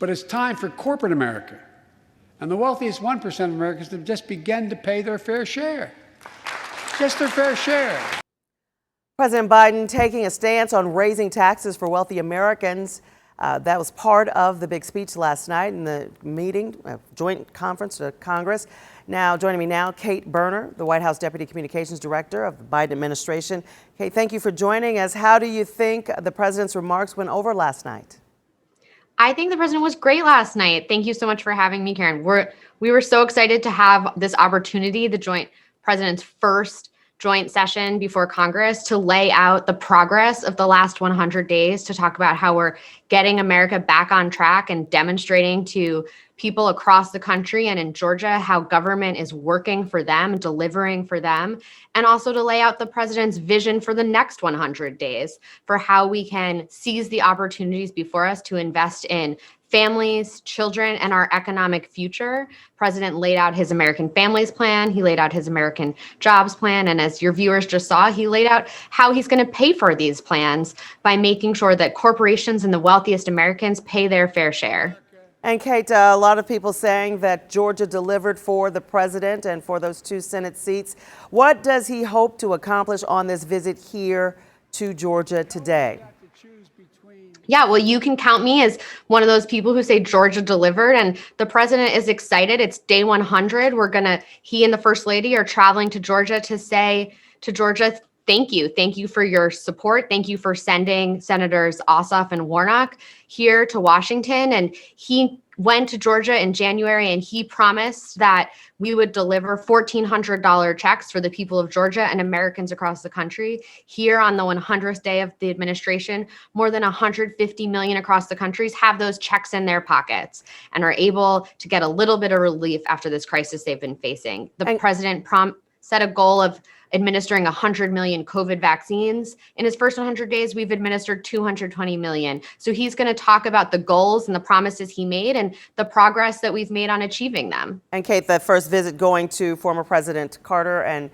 But it's time for corporate America and the wealthiest 1% of Americans to just begin to pay their fair share. Just their fair share. President Biden taking a stance on raising taxes for wealthy Americans. That was part of the big speech last night in the meeting, joint conference to Congress. Now, joining me now, Kate Berner, the White House Deputy Communications Director of the Biden administration. Kate, thank you for joining us. How do you think the president's remarks went over last night? I think the president was great last night. Thank you so much for having me, Karyn. We were so excited to have this opportunity, the president's first joint session before Congress, to lay out the progress of the last 100 days, to talk about how we're getting America back on track and demonstrating to people across the country and in Georgia how government is working for them, delivering for them, and also to lay out the president's vision for the next 100 days for how we can seize the opportunities before us to invest in families, children, and our economic future. President laid out his American Families Plan. He laid out his American Jobs Plan. And as your viewers just saw, he laid out how he's going to pay for these plans by making sure that corporations and the wealthiest Americans pay their fair share. And Kate, a lot of people saying that Georgia delivered for the president and for those 2 Senate seats. What does he hope to accomplish on this visit here to Georgia today? Yeah, well, you can count me as one of those people who say Georgia delivered, and the president is excited. It's day 100. He and the First Lady are traveling to Georgia to say to Georgia, thank you. Thank you for your support. Thank you for sending Senators Ossoff and Warnock here to Washington. And he went to Georgia in January and he promised that we would deliver $1,400 checks for the people of Georgia and Americans across the country. Here on the 100th day of the administration, more than 150 million across the country have those checks in their pockets and are able to get a little bit of relief after this crisis they've been facing. The president set a goal of administering 100 million COVID vaccines. In his first 100 days, we've administered 220 million. So he's going to talk about the goals and the promises he made and the progress that we've made on achieving them. And Kate, the first visit going to former President Carter and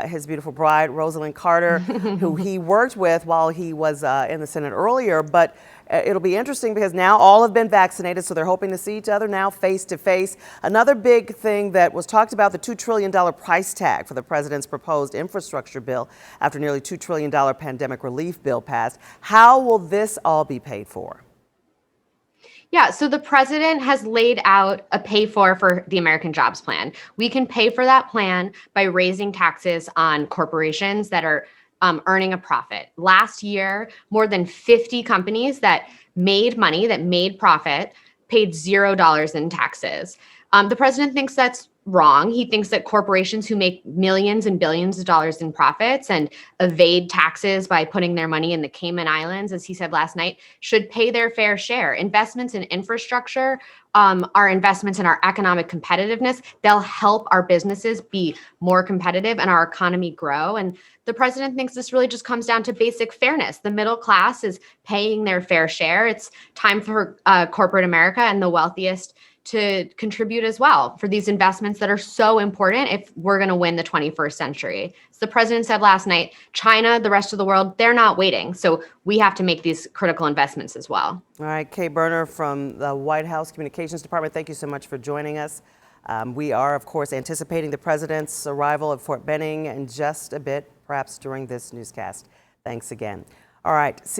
his beautiful bride, Rosalind Carter, who he worked with while he was in the Senate earlier. But it'll be interesting because now all have been vaccinated, so they're hoping to see each other now face to face. Another big thing that was talked about, the $2 trillion price tag for the president's proposed infrastructure bill after nearly $2 trillion pandemic relief bill passed. How will this all be paid for? Yeah, so the president has laid out a pay for the American Jobs Plan. We can pay for that plan by raising taxes on corporations that are earning a profit. Last year, more than 50 companies that made money, that made profit, paid $0 in taxes. The president thinks that's wrong. He thinks that corporations who make millions and billions of dollars in profits and evade taxes by putting their money in the Cayman Islands, as he said last night, should pay their fair share. Investments in infrastructure are investments in our economic competitiveness. They'll help our businesses be more competitive and our economy grow. And the president thinks this really just comes down to basic fairness. The middle class is paying their fair share. It's time for corporate America and the wealthiest to contribute as well for these investments that are so important if we're going to win the 21st century. As the president said last night, China, the rest of the world, they're not waiting. So we have to make these critical investments as well. All right, Kate Berner from the White House Communications Department, thank you so much for joining us. We are, of course, anticipating the president's arrival at Fort Benning in just a bit, perhaps during this newscast. Thanks again. All right.